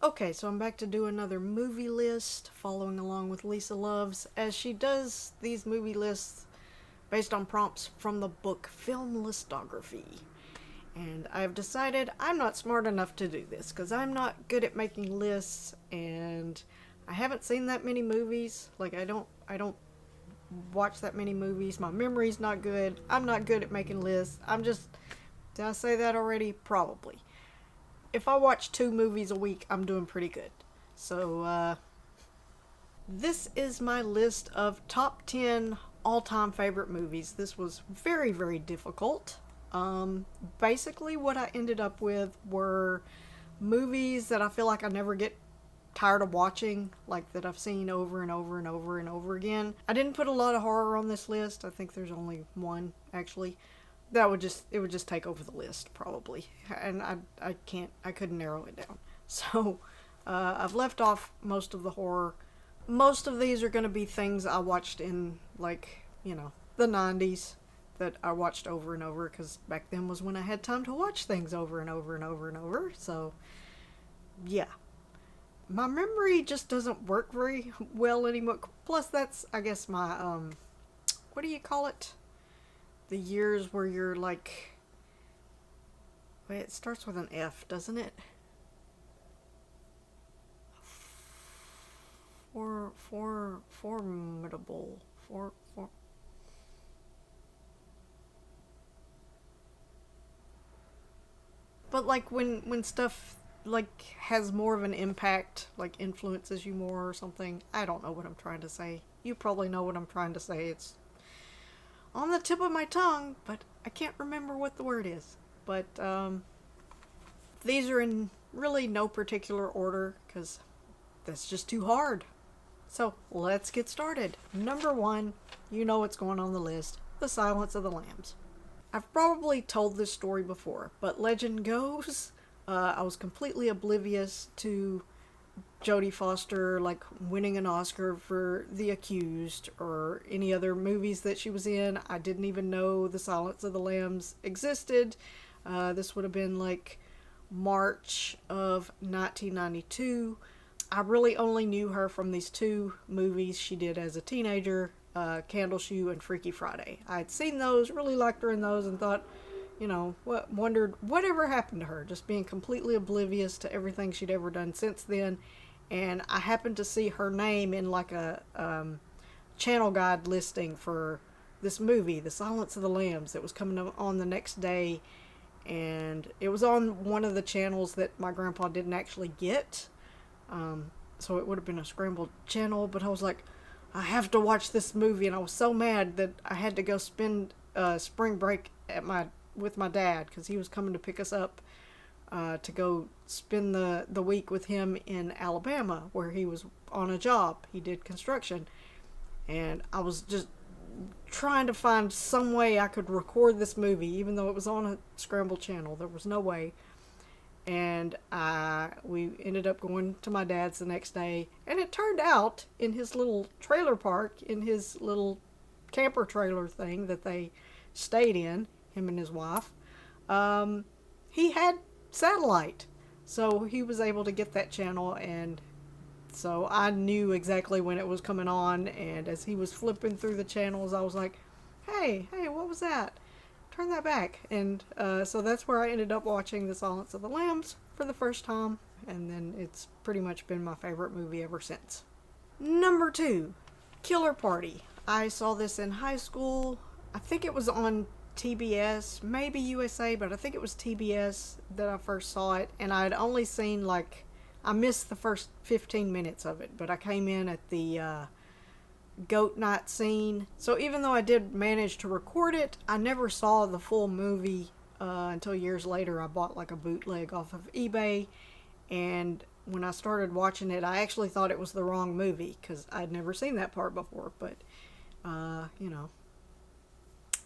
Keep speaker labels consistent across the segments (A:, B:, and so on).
A: Okay, so I'm back to do another movie list, following along with Lisa Loves, as she does these movie lists based on prompts from the book Film Listography. And I've decided I'm not smart enough to do this, because I'm not good at making lists, and I haven't seen that many movies. Like, I don't watch that many movies. My memory's not good. I'm not good at making lists. Did I say that already? Probably. If I watch 2 movies a week, I'm doing pretty good. So, this is my list of top 10 all time favorite movies. This was very, very difficult. Basically, what I ended up with were movies that I feel like I never get tired of watching, like that I've seen over and over and over and over again. I didn't put a lot of horror on this list. I think there's only one, actually. It would just take over the list probably, and I couldn't narrow it down. So I've left off most of the horror. Most of these are going to be things I watched in, like, the 90s, that I watched over and over, because back then was when I had time to watch things over and over and over and over. So yeah, my memory just doesn't work very well anymore. Plus, that's, I guess, my what do you call it, the years where you're like, wait, it starts with an F, doesn't it? Formidable. For. But like when stuff like has more of an impact, like influences you more or something. I don't know what I'm trying to say. You probably know what I'm trying to say. It's on the tip of my tongue, but I can't remember what the word is. But these are in really no particular order, because that's just too hard. So let's get started. Number one, you know what's going on the list: The Silence of the Lambs. I've probably told this story before, but legend goes, I was completely oblivious to Jodie Foster like winning an Oscar for The Accused or any other movies that she was in. I didn't even know The Silence of the Lambs existed. This would have been like March of 1992. I really only knew her from these 2 movies she did as a teenager, Candle Shoe and Freaky Friday. I had seen those, really liked her in those, and thought, wondered whatever happened to her, just being completely oblivious to everything she'd ever done since then. And I happened to see her name in like a channel guide listing for this movie, The Silence of the Lambs, that was coming on the next day. And it was on one of the channels that my grandpa didn't actually get. So it would have been a scrambled channel, but I was like, I have to watch this movie, and I was so mad that I had to go spend spring break with my dad, because he was coming to pick us up to go spend the week with him in Alabama, where he was on a job. He did construction, and I was just trying to find some way I could record this movie, even though it was on a scrambled channel. There was no way. And we ended up going to my dad's the next day, and it turned out in his little trailer park, in his little camper trailer thing that they stayed in, him and his wife, he had satellite, so he was able to get that channel. And so I knew exactly when it was coming on, and as he was flipping through the channels, I was like, hey, what was that? Turn that back. And so that's where I ended up watching The Silence of the Lambs for the first time, and then it's pretty much been my favorite movie ever since. Number 2, Killer Party. I saw this in high school. I think it was on TBS, maybe USA, but I think it was TBS that I first saw it, and I had only seen I missed the first 15 minutes of it, but I came in at the goat night scene. So even though I did manage to record it, I never saw the full movie until years later. I bought like a bootleg off of eBay, and when I started watching it, I actually thought it was the wrong movie, because I'd never seen that part before. But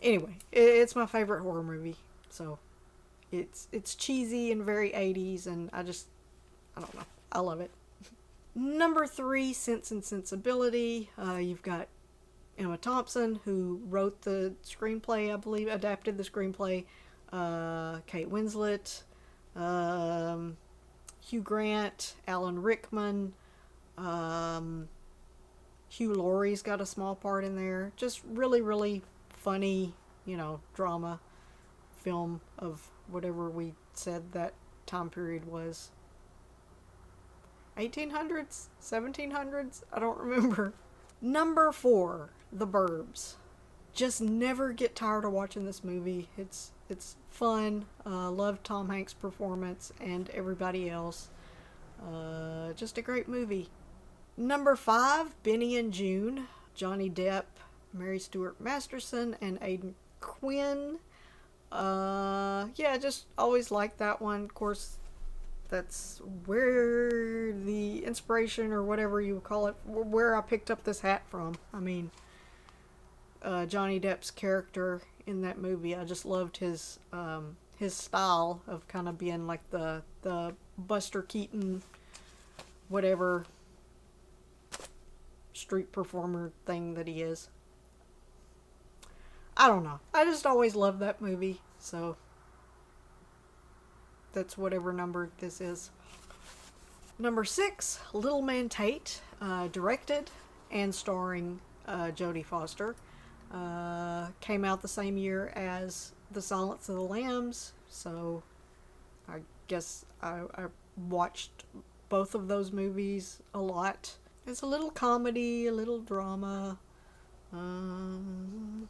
A: anyway, it's my favorite horror movie. So it's cheesy and very 80s, and I don't know, I love it. Number 3, Sense and Sensibility. You've got Emma Thompson, who wrote the screenplay, I believe, adapted the screenplay. Kate Winslet. Hugh Grant, Alan Rickman, um, Hugh Laurie's got a small part in there. Just really, really funny, drama film of whatever we said that time period was. 1800s? 1700s? I don't remember. Number 4, The Burbs. Just never get tired of watching this movie. It's fun. Love Tom Hanks' performance and everybody else. Just a great movie. Number 5, Benny and June. Johnny Depp, Mary Stuart Masterson, and Aidan Quinn. Yeah, just always liked that one. Of course, that's where the inspiration, or whatever you would call it, where I picked up this hat from. I mean, Johnny Depp's character in that movie, I just loved his style of kind of being like the Buster Keaton, whatever street performer thing that he is. I don't know. I just always loved that movie, so that's whatever number this is. Number 6, Little Man Tate, directed and starring Jodie Foster. Came out the same year as The Silence of the Lambs, so I guess I watched both of those movies a lot. It's a little comedy, a little drama. I don't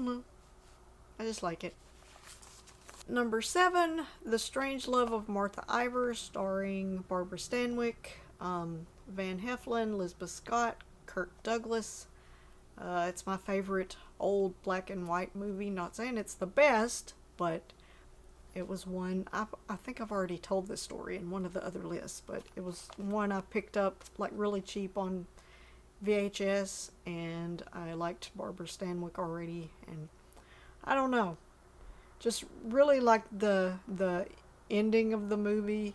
A: know. I just like it. Number 7, The Strange Love of Martha Ivers, starring Barbara Stanwyck, Van Heflin, Lisbeth Scott, Kirk Douglas. It's my favorite old black and white movie. Not saying it's the best, but it was one, I think I've already told this story in one of the other lists, but it was one I picked up like really cheap on VHS, and I liked Barbara Stanwyck already, and I don't know, just really liked the ending of the movie,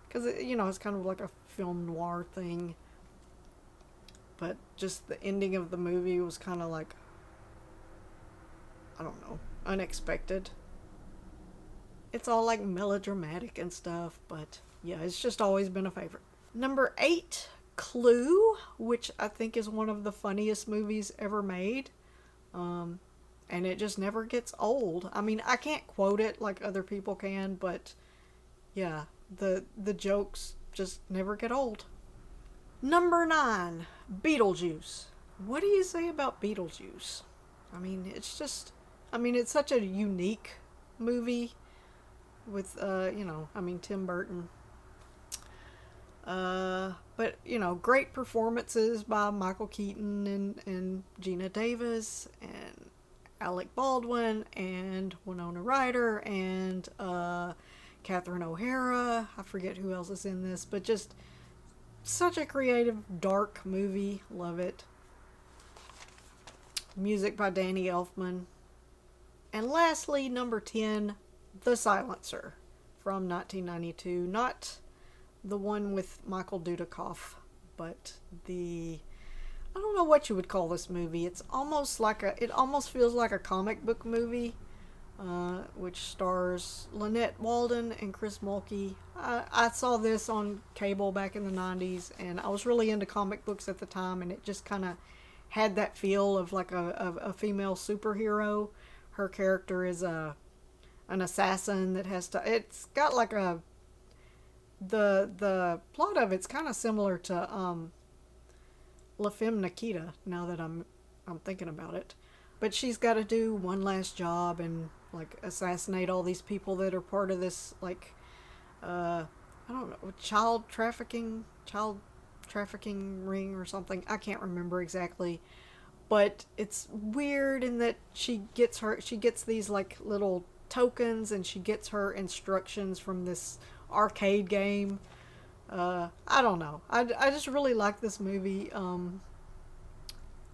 A: because it's kind of like a film noir thing, but just the ending of the movie was kind of like, I don't know, unexpected. It's all like melodramatic and stuff, but yeah, it's just always been a favorite. Number 8, Clue, which I think is one of the funniest movies ever made. And it just never gets old. I mean, I can't quote it like other people can, but yeah, the jokes just never get old. Number 9, Beetlejuice. What do you say about Beetlejuice? I mean, it's such a unique movie with, Tim Burton. But, great performances by Michael Keaton and Gina Davis and Alec Baldwin and Winona Ryder and Catherine O'Hara. I forget who else is in this, but just such a creative, dark movie. Love it. Music by Danny Elfman. And lastly, number 10, The Silencer from 1992. Not the one with Michael Dudikoff, but I don't know what you would call this movie. It almost feels like a comic book movie, which stars Lynette Walden and Chris Mulkey. I saw this on cable back in the 90s, and I was really into comic books at the time, and it just kind of had that feel of like a female superhero. Her character is an assassin that has to. It's got like the plot of it's kind of similar to La Femme Nikita. Now that I'm thinking about it, but she's got to do one last job and like assassinate all these people that are part of this like I don't know, child trafficking ring or something. I can't remember exactly. But it's weird in that she gets these like little tokens, and she gets her instructions from this arcade game. I don't know. I just really like this movie.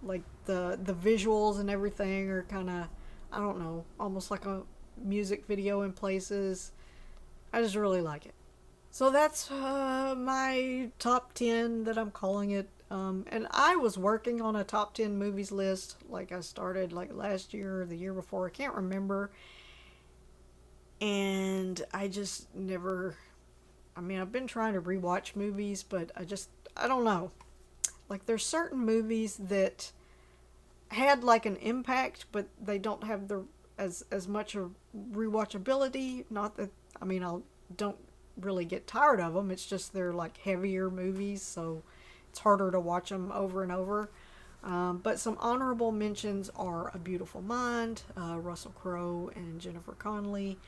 A: Like the visuals and everything are kind of, I don't know, almost like a music video in places. I just really like it. So that's my top 10 that I'm calling it. And I was working on a top 10 movies list, like I started like last year or the year before, I can't remember, and I just never I mean, I've been trying to rewatch movies, but I don't know. Like, there's certain movies that had like an impact, but they don't have the as much a rewatchability. Not that, I mean, I don't really get tired of them. It's just they're like heavier movies, so it's harder to watch them over and over. But some honorable mentions are A Beautiful Mind, Russell Crowe and Jennifer Connelly,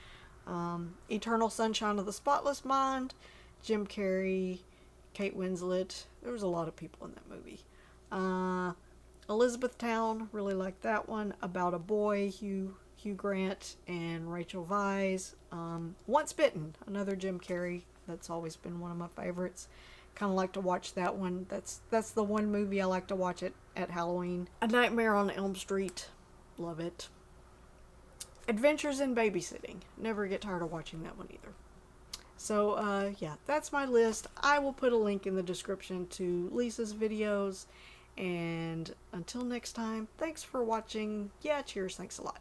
A: Eternal Sunshine of the Spotless Mind, Jim Carrey, Kate Winslet. There was a lot of people in that movie. Elizabethtown, really like that one. About a Boy, Hugh Grant and Rachel Weisz. Once Bitten, another Jim Carrey. That's always been one of my favorites. Kind of like to watch that one. That's the one movie I like to watch at Halloween. A Nightmare on Elm Street, love it. Adventures in Babysitting, never get tired of watching that one either. So yeah, that's my list. I will put a link in the description to Lisa's videos. And until next time, thanks for watching. Yeah, cheers, thanks a lot.